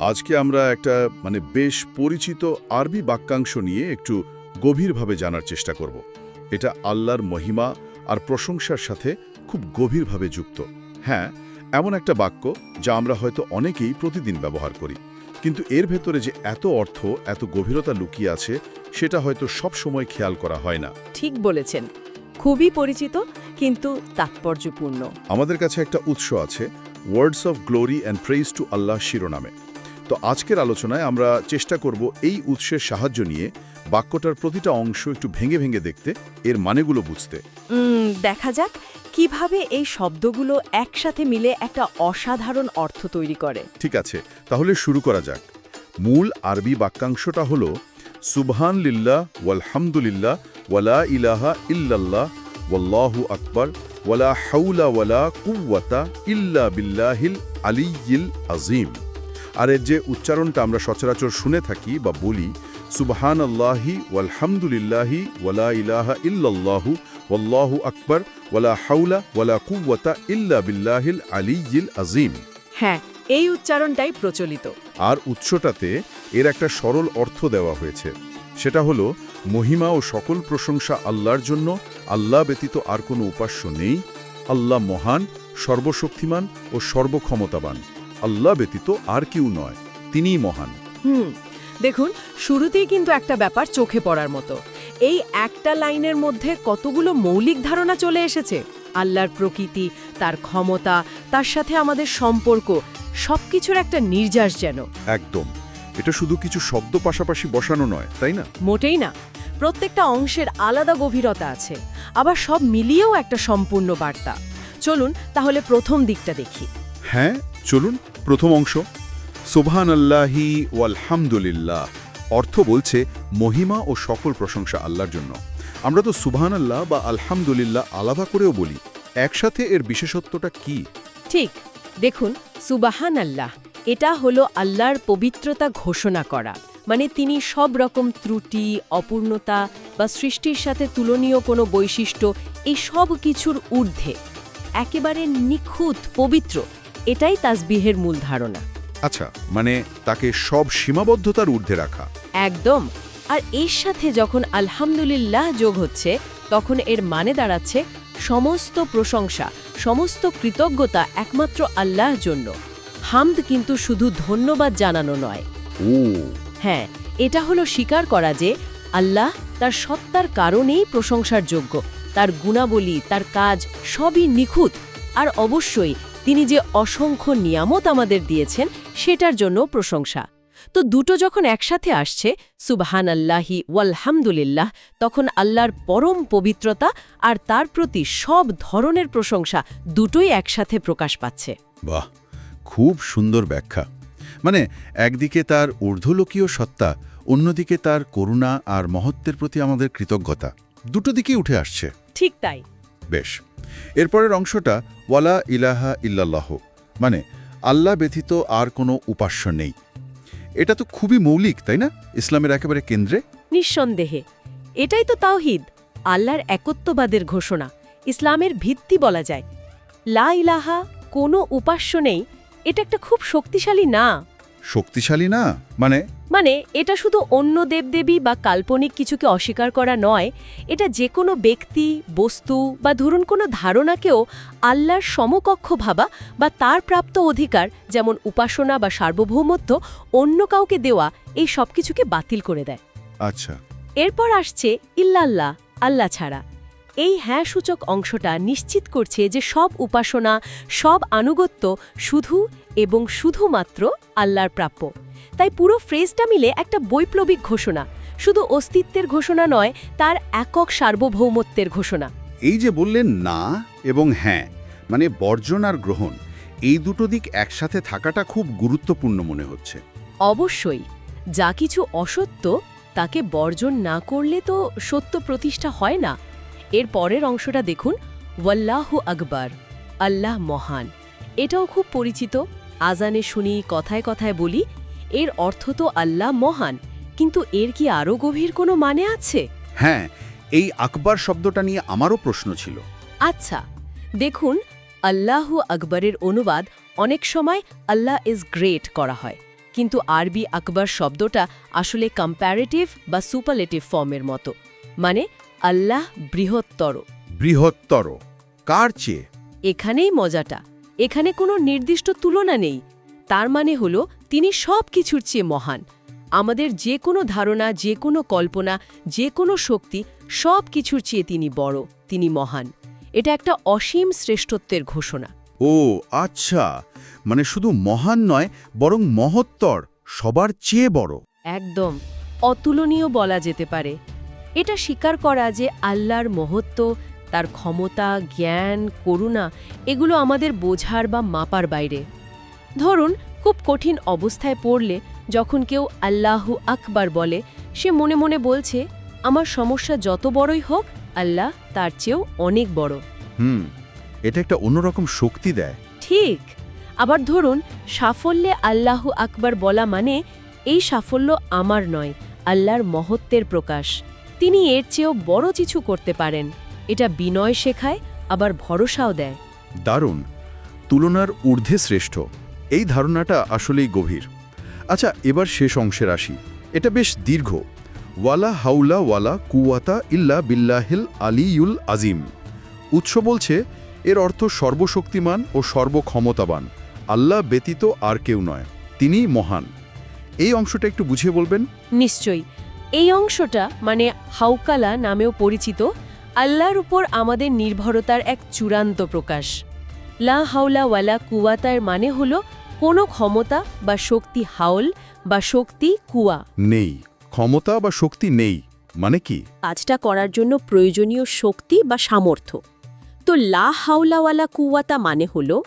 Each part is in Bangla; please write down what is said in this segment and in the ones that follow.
আজকে আমরা একটা বেশ পরিচিত আরবি বাক্যাংশ নিয়ে একটু গভীরভাবে জানার চেষ্টা করব। এটা আল্লাহর মহিমা আর প্রশংসার সাথে খুব গভীরভাবে যুক্ত। হ্যাঁ, এমন একটা বাক্য যা আমরা হয়তো অনেকেই প্রতিদিন ব্যবহার করি, কিন্তু এর ভেতরে যে এত অর্থ, এত গভীরতা লুকিয়ে আছে, সেটা হয়তো সব সময় খেয়াল করা হয় না। ঠিক বলেছেন, খুবই পরিচিত কিন্তু তাৎপর্যপূর্ণ। আমাদের কাছে একটা উৎস আছে, words of glory and praise to Allah শিরোনামে। তো আজকের আলোচনায় আমরা চেষ্টা করব এই উৎসের সাহায্য নিয়ে বাক্যটার প্রতিটা অংশ একটু ভেঙে ভেঙে দেখতে, এর মানেগুলো বুঝতে। দেখা যাক কিভাবে এই শব্দগুলো একসাথে মিলে একটা অসাধারণ অর্থ তৈরি করে। ঠিক আছে, তাহলে শুরু করা যাক। মূল আরবি বাক্যাংশটা হলো সুবহান লিল্লাহ ওয়ালহামদুলিল্লাহ ওয়ালা ইলাহা ইল্লাল্লাহ ওয়াল্লাহু আকবার ওয়ালা হাওলা ওয়ালা কুওয়াতা ইল্লা বিল্লাহিল আলিয়্যিল আযীম। আর এর যে উচ্চারণটা আমরা সচরাচর শুনে থাকি বা বলি, সুবহানাল্লাহি ওয়ালহামদুলিল্লাহি ওয়ালা ইলাহা ইল্লাল্লাহু ওয়াল্লাহু আকবার ওয়ালা হাওলা ওয়ালা কুওয়াতা ইল্লা বিল্লাহিল আলিয়্যিল আযীম। হ্যাঁ, এই উচ্চারণটাই প্রচলিত। আর উৎসটাতে এর একটা সরল অর্থ দেওয়া হয়েছে। সেটা হলো মহিমা ও সকল প্রশংসা আল্লাহর জন্য, আল্লাহ ব্যতীত আর কোনো উপাস্য নেই। আল্লাহ মহান, সর্বশক্তিমান ও সর্বক্ষমতাবান। আল্লাহ ব্যতীত আর কেউ নয়, তিনিই মহান। দেখুন, শুরুতেই কিন্তু একটা ব্যাপার চোখে পড়ার মতো। এই একটা লাইনের মধ্যে কতগুলো মৌলিক ধারণা চলে এসেছে। আল্লাহর প্রকৃতি, তার ক্ষমতা, তার সাথে আমাদের সম্পর্ক, সবকিছুর একটা নির্যাস যেন। একদম, এটা শুধু কিছু শব্দ পাশাপাশি বসানো নয়, তাই না? মোটেই না। প্রত্যেকটা অংশের আলাদা গভীরতা আছে, আবার সব মিলিয়েও একটা সম্পূর্ণ বার্তা। চলুন তাহলে প্রথম দিকটা দেখি। হ্যাঁ, চলুন। প্রথম অংশ, সুবহানাল্লাহি ওয়ালহামদুলিল্লাহ, অর্থ বলছে মহিমা ও সকল প্রশংসা আল্লাহর জন্য। আমরা তো সুবহানাল্লাহ বা আলহামদুলিল্লাহ আলাদা করেও বলি, একসাথে এর বিশেষত্বটা কি? ঠিক, দেখুন, সুবহানাল্লাহ এটা হলো আল্লাহর পবিত্রতা ঘোষণা করা। মানে তিনি সব রকম ত্রুটি, অপূর্ণতা বা সৃষ্টির সাথে তুলনীয় কোনো বৈশিষ্ট্য, এই সব কিছুর ঊর্ধ্বে, একেবারে নিখুঁত পবিত্র। এটাই তাসবিহের মূল ধারণা। আচ্ছা, মানে তাকে সব সীমাবদ্ধতার ঊর্ধ্বে রাখা। একদম। আর এর সাথে যখন আলহামদুলিল্লাহ যোগ হচ্ছে, তখন এর মানে দাঁড়াচ্ছে সমস্ত প্রশংসা, সমস্ত কৃতজ্ঞতা একমাত্র আল্লাহর জন্য। হামদ কিন্তু শুধু ধন্যবাদ জানানো নয়। হ্যাঁ, এটা হলো স্বীকার করা যে আল্লাহ তার সত্তার কারণেই প্রশংসার যোগ্য। তার গুণাবলী, তার কাজ সবই নিখুঁত। আর অবশ্যই তিনি যে অসংখ্য নিয়ামত আমাদের দিয়েছেন, সেটার জন্য প্রশংসা। তো দুটো যখন একসাথে আসছে, সুবহানাল্লাহি ওয়ালহামদুলিল্লাহ, তখন আল্লাহর পরম পবিত্রতা আর তার প্রতি সব ধরনের প্রশংসা দুটোই একসাথে প্রকাশ পাচ্ছে। বাহ, খুব সুন্দর ব্যাখ্যা। মানে একদিকে তার ঊর্ধ্বলোকীয় সত্তা, অন্যদিকে তার করুণা আর মহত্বের প্রতি আমাদের কৃতজ্ঞতা, দুটো দিকেই উঠে আসছে। ঠিক তাই। বেশ, এরপরের অংশটা ওয়ালা ইলাহা ইল্লাল্লাহ, মানে আল্লাহ ব্যতীত আর কোনো উপাস্য নেই। এটা তো খুবই মৌলিক, তাই না? ইসলামের একেবারে কেন্দ্রে। নিঃসন্দেহে এটাই তো তাওহীদ, আল্লাহর একত্ববাদের ঘোষণা, ইসলামের ভিত্তি বলা যায়। লা ইলাহা, কোনো উপাস্য নেই, এটা একটা খুব শক্তিশালী না। শক্তিশালী না মানে এটা শুধু অন্য দেবদেবী বা কাল্পনিক কিছুকে অস্বীকার করা নয়। এটা যে কোনো ব্যক্তি, বস্তু বা ধরুন কোনো ধারণাকেও আল্লাহর সমকক্ষ ভাবা বা তার প্রাপ্ত অধিকার, যেমন উপাসনা বা সার্বভৌমত্ব, অন্য কাউকে দেওয়া, এই সব কিছুকে বাতিল করে দেয়। আচ্ছা, এরপর আসছে ইল্লাল্লাহ, আল্লাহ ছাড়া। এই হ্যাঁ সূচক অংশটা নিশ্চিত করছে যে সব উপাসনা, সব আনুগত্য শুধু এবং শুধুমাত্র আল্লাহর প্রাপ্য। তাই পুরো ফ্রেজটা মিলে একটা বৈপ্লবিক ঘোষণা, শুধু অস্তিত্বের ঘোষণা নয়, তার একক সার্বভৌমত্বের ঘোষণা। এই যে বললেন না এবং হ্যাঁ, মানে বর্জন আর গ্রহণ, এই দুটো দিক একসাথে থাকাটা খুব গুরুত্বপূর্ণ মনে হচ্ছে। অবশ্যই, যা কিছু অসত্য তাকে বর্জন না করলে তো সত্য প্রতিষ্ঠা হয় না। এর পরের অংশটা দেখুন, ওয়াল্লাহু আকবার, আল্লাহ মহান। এটাও খুব পরিচিত, আজানে শুনি, কথায় কথায় বলি। এর অর্থ তো আল্লাহ মহান, কিন্তু এর কি আরও গভীর কোনো মানে আছে? হ্যাঁ, এই আকবার শব্দটা নিয়ে আমারও প্রশ্ন ছিল। আচ্ছা, দেখুন, আল্লাহু আকবরের অনুবাদ অনেক সময় আল্লাহ ইজ গ্রেট করা হয়, কিন্তু আরবি আকবার শব্দটা আসলে কম্প্যারেটিভ বা সুপারলেটিভ ফর্মের মতো, মানে আল্লাহ বৃহত্তর। বৃহত্তর কার চেয়ে? এখানেই মজাটা। এখানে কোনো নির্দিষ্ট তুলনা নেই। তার মানে হলো তিনি সব কিছুর চেয়ে মহান। আমাদের যে কোনো ধারণা, যে কোনো কল্পনা, যে কোনো শক্তি, সব কিছুর চেয়ে তিনি বড়, তিনি মহান। এটা একটা অসীম শ্রেষ্ঠত্বের ঘোষণা। ও আচ্ছা, মানে শুধু মহান নয়, বরং মহত্তর, সবার চেয়ে বড়। একদম অতুলনীয় বলা যেতে পারে। এটা স্বীকার করা যে আল্লাহর মহত্ব, তার ক্ষমতা, জ্ঞান, করুণা, এগুলো আমাদের বোঝার বা মাপার বাইরে। ধরুন, খুব কঠিন অবস্থায় পড়লে যখন কেউ আল্লাহু আকবার বলে, সে মনে মনে বলছে, আমার সমস্যা যত বড়ই হোক, আল্লাহ তার চেয়েও অনেক বড়। এটা একটা অন্যরকম শক্তি দেয়। ঠিক। আবার ধরুন, সাফল্যে আল্লাহু আকবার বলা মানে এই সাফল্য আমার নয়, আল্লাহর মহত্বের প্রকাশ। তিনি এর চেয়েও বড় কিছু করতে পারেন। এটা বিনয় শেখায়, আবার ভরসাও দেয়। দারুণ। তুলনার ঊর্ধ্বে শ্রেষ্ঠ, এই ধারণাটা আসলেই গভীর। আচ্ছা, এবার শেষ অংশের আসি। এটা বেশ দীর্ঘ। ওয়ালা হাউলা ওয়ালা কুওয়াতা ইল্লা বিল্লাহিল আলিয়ুল আজিম। উৎস বলছে এর অর্থ সর্বশক্তিমান ও সর্বক্ষমতাবান, আল্লাহ ব্যতীত আর কেউ নয়, তিনিই মহান। এই অংশটা একটু বুঝিয়ে বলবেন? নিশ্চয়ই। এই অংশটা মানে হাউকালা নামেও পরিচিত আল্লাহর উপর আমাদের নির্ভরতার এক চূড়ান্ত প্রকাশ। লা হাওলা ওয়ালা কুওয়াতার মানে হলো কোনো ক্ষমতা বা শক্তি হাওল বা শক্তি কুয়া নেই, ক্ষমতা বা শক্তি নেই মানে কি? কাজটা করার জন্য প্রয়োজনীয় শক্তি বা সামর্থ্য। তো লা হাওলা ওয়ালা কুওয়াতা মানে হলো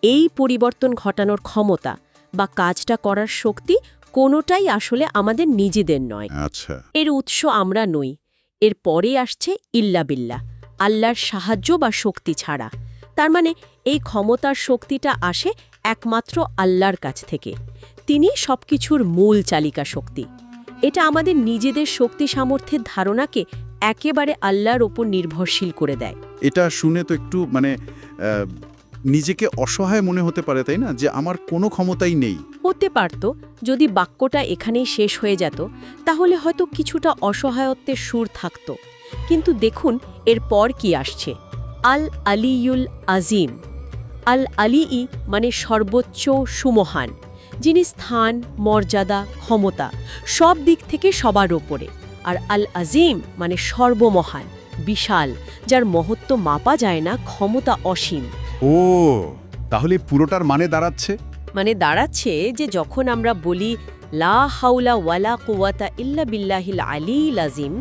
এই পরিবর্তন ঘটানোর ক্ষমতা বা কাজটা করার শক্তি কোনোটাই আসলে আমাদের নিজেদের নয়। আচ্ছা, এর উৎস আমরা নই। এর পরে আসছে ইল্লা বিল্লাহ, আল্লাহর সাহায্য বা শক্তি ছাড়া। তার মানে এই ক্ষমতার শক্তিটা আসে একমাত্র আল্লাহর কাছ থেকে। তিনি সবকিছুর মূল চালিকা শক্তি। এটা আমাদের নিজেদের শক্তি সামর্থ্যের ধারণাকে একেবারে আল্লাহর ওপর নির্ভরশীল করে দেয়। এটা শুনে তো একটু নিজেকে অসহায় মনে হতে পারে, তাই না? যে আমার কোনো ক্ষমতাই নেই। হতে পারত, যদি বাক্যটা এখানেই শেষ হয়ে যেত, তাহলে হয়তো কিছুটা অসহায়ত্বের সুর থাকত। কিন্তু দেখুন এর পর কি আসছে, আল আলিয়ুল আজিম। আল আলিই মানে সর্বোচ্চ, সুমহান, যিনি স্থান, মর্যাদা, ক্ষমতা সব দিক থেকে সবার ওপরে। আর আল আজিম মানে সর্বমহান, বিশাল, যার মহত্ব মাপা যায় না, ক্ষমতা অসীম। ও, তাহলে পুরোটার মানে দাঁড়াচ্ছে যে যখন আমরা বলি লা হাওলা ওয়ালা কুওয়াতা ইল্লা বিল্লাহিল আলিয়িল আযীম,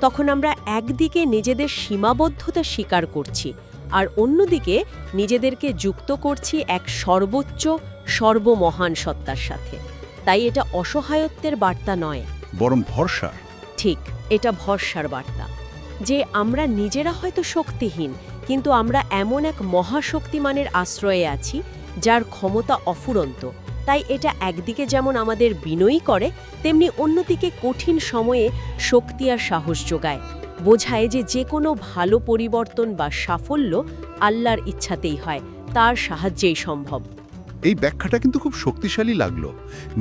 তখন আমরা একদিকে নিজেদের সীমাবদ্ধতা স্বীকার করছি, আর অন্যদিকে নিজেদেরকে যুক্ত করছি এক সর্বোচ্চ, সর্বমহান সত্তার সাথে। তাই এটা অসহায়ত্বের বার্তা নয়, বরং ভরসা। ঠিক, এটা ভরসার বার্তা যে আমরা নিজেরা হয়তো শক্তিহীন, কিন্তু আমরা এমন এক মহাশক্তিমানের আশ্রয়ে আছি যার ক্ষমতা অফুরন্ত। তাই এটা একদিকে যেমন আমাদের বিনয়ী করে, তেমনি অন্যদিকে কঠিন সময়ে শক্তি আর সাহস যোগায়। বোঝায় যে কোনো ভালো পরিবর্তন বা সাফল্য আল্লাহর ইচ্ছাতেই হয়, তার সাহায্যেই সম্ভব। এই ব্যাখ্যাটা কিন্তু খুব শক্তিশালী লাগলো।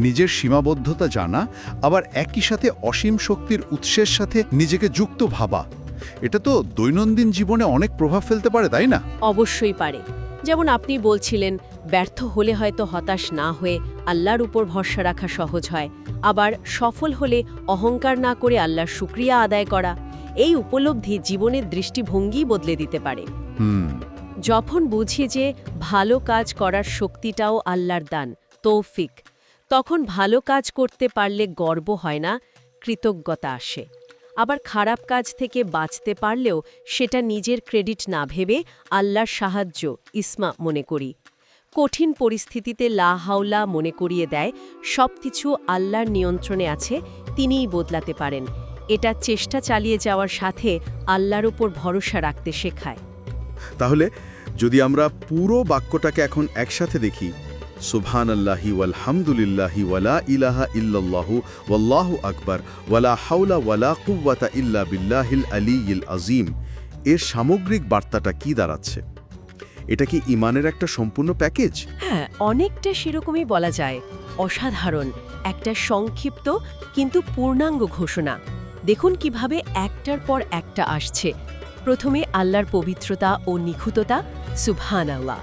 নিজের সীমাবদ্ধতা জানা, আবার একই সাথে অসীম শক্তির উৎসের সাথে নিজেকে যুক্ত ভাবা, এটা তো দৈনন্দিন জীবনে অনেক প্রভাব ফেলতে পারে, তাই না? অবশ্যই পারে। যেমন আপনি বলছিলেন, ব্যর্থ হলে হয়তো হতাশ না হয়ে আল্লাহর উপর ভরসা রাখা সহজ হয়, আবার সফল হলে অহংকার না করে আল্লাহর শুকরিয়া আদায় করা। এই উপলব্ধি জীবনের দৃষ্টিভঙ্গি বদলে দিতে পারে। যখন বুঝি যে ভালো কাজ করার শক্তিটাও আল্লাহর দান, তৌফিক, তখন ভালো কাজ করতে পারলে গর্ব হয় না, কৃতজ্ঞতা আসে। আবার খারাপ কাজ থেকে বাঁচতে পারলেও সেটা নিজের ক্রেডিট না ভেবে আল্লাহর সাহায্য, ইসমা মনে করি। কঠিন পরিস্থিতিতে লা হাওলা মনে করিয়ে দেয় সবকিছু আল্লাহর নিয়ন্ত্রণে আছে, তিনিই বদলাতে পারেন। এটা চেষ্টা চালিয়ে যাওয়ার সাথে আল্লাহর উপর ভরসা রাখতে শেখায়। তাহলে যদি আমরা পুরো বাক্যটাকে এখন একসাথে দেখি, সুবহানাল্লাহি ওয়ালহামদুলিল্লাহি ওয়ালা ইলাহা ইল্লাল্লাহু ওয়াল্লাহু আকবার ওয়ালা হাওলা ওয়ালা কুওয়াতা ইল্লা বিল্লাহিল আলিয়িল আযীম, এর সামগ্রিক বার্তাটা কি দাঁড়াচ্ছে? এটা কি ইমানের একটা সম্পূর্ণ প্যাকেজ? হ্যাঁ, অনেকটা সেরকমই বলা যায়। অসাধারণ একটা সংক্ষিপ্ত কিন্তু পূর্ণাঙ্গ ঘোষণা। দেখুন কিভাবে একটার পর একটা আসছে। প্রথমে আল্লাহর পবিত্রতা ও নিখুঁততা, সুবহানাল্লাহ।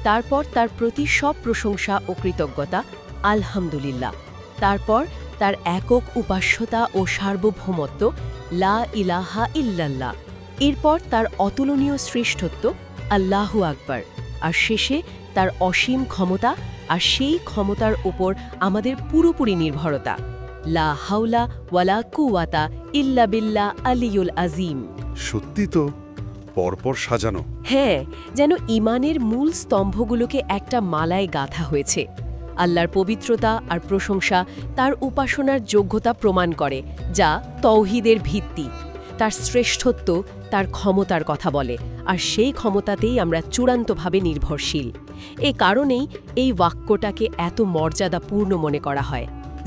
তারপর তার প্রতি সব প্রশংসা ও কৃতজ্ঞতা, আলহামদুলিল্লাহ। তারপর তার একক উপাস্যতা ও সার্বভৌমত্ব, লা ইলাহা ইল্লাল্লাহ। এরপর তার অতুলনীয় শ্রেষ্ঠত্ব, আল্লাহু আকবার। আর শেষে তার অসীম ক্ষমতা, আর সেই ক্ষমতার উপর আমাদের পুরোপুরি নির্ভরতা। লা হাওলা ওয়ালা কুওয়াতা ইল্লা বিল্লাহ আলিয়ুল আজিম। সত্যি তো, পরপর সাজানো। হ্যাঁ, যেন ইমানের মূল স্তম্ভগুলোকে একটা মালায় গাঁথা হয়েছে। আল্লাহর পবিত্রতা আর প্রশংসা তার উপাসনার যোগ্যতা প্রমাণ করে, যা তৌহিদের ভিত্তি। তার শ্রেষ্ঠত্ব তার ক্ষমতার কথা বলে, আর সেই ক্ষমতাতেই আমরা চূড়ান্তভাবে নির্ভরশীল। এ কারণেই এই বাক্যটাকে এত মর্যাদাপূর্ণ মনে করা হয়।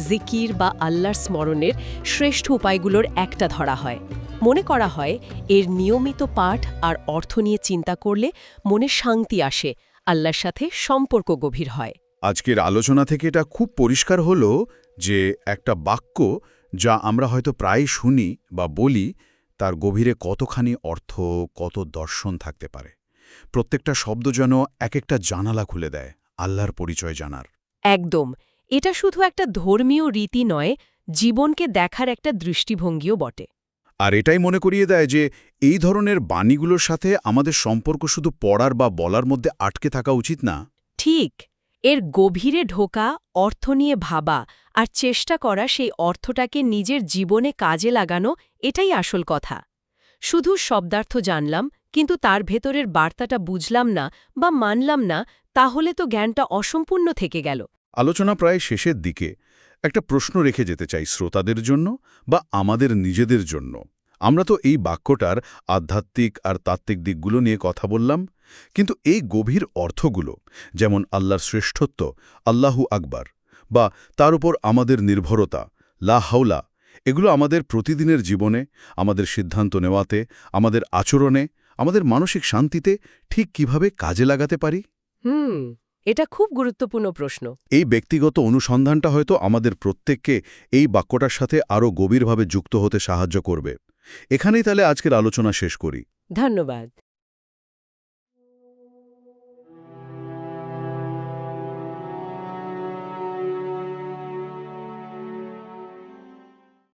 জিকির বা আল্লাহর স্মরণের শ্রেষ্ঠ উপায়গুলোর একটা ধরা হয়। মনে করা হয় এর নিয়মিত পাঠ আর অর্থ নিয়ে চিন্তা করলে মনে শান্তি আসে, আল্লাহর সাথে সম্পর্ক গভীর হয়। আজকের আলোচনা থেকে এটা খুব পরিষ্কার হলো যে একটা বাক্য যা আমরা হয়তো প্রায় শুনি বা বলি, তার গভীরে কতখানি অর্থ, কত দর্শন থাকতে পারে। প্রত্যেকটা শব্দ যেন এক একটা জানালা খুলে দেয় আল্লাহর পরিচয় জানার। একদম। এটা শুধু একটা ধর্মীয় রীতি নয়, জীবনকে দেখার একটা দৃষ্টিভঙ্গিও বটে। আর এটাই মনে করিয়ে দেয় যে এই ধরনের বাণীগুলোর সাথে আমাদের সম্পর্ক শুধু পড়ার বা বলার মধ্যে আটকে থাকা উচিত না। ঠিক, এর গভীরে ঢোকা, অর্থ নিয়ে ভাবা আর চেষ্টা করা সেই অর্থটাকে নিজের জীবনে কাজে লাগানো, এটাই আসল কথা। শুধু শব্দার্থ জানলাম কিন্তু তার ভেতরের বার্তাটা বুঝলাম না বা মানলাম না, তাহলে তো জ্ঞানটা অসম্পূর্ণ থেকে গেল। আলোচনা প্রায় শেষের দিকে একটা প্রশ্ন রেখে যেতে চাই শ্রোতাদের জন্য বা আমাদের নিজেদের জন্য। আমরা তো এই বাক্যটার আধ্যাত্মিক আর তাত্ত্বিক দিকগুলো নিয়ে কথা বললাম, কিন্তু এই গভীর অর্থগুলো, যেমন আল্লাহর শ্রেষ্ঠত্ব, আল্লাহু আকবার, বা তার উপর আমাদের নির্ভরতা, লা হাওলা, এগুলো আমাদের প্রতিদিনের জীবনে, আমাদের সিদ্ধান্ত নেওয়াতে, আমাদের আচরণে, আমাদের মানসিক শান্তিতে ঠিক কিভাবে কাজে লাগাতে পারি? এটা খুব গুরুত্বপূর্ণ প্রশ্ন। এই ব্যক্তিগত অনুসন্ধানটা হয়তো আমাদের প্রত্যেককে এই বাক্যটার সাথে আরও গভীরভাবে যুক্ত হতে সাহায্য করবে। এখানেই তাহলে আজকের আলোচনা শেষ করি। ধন্যবাদ।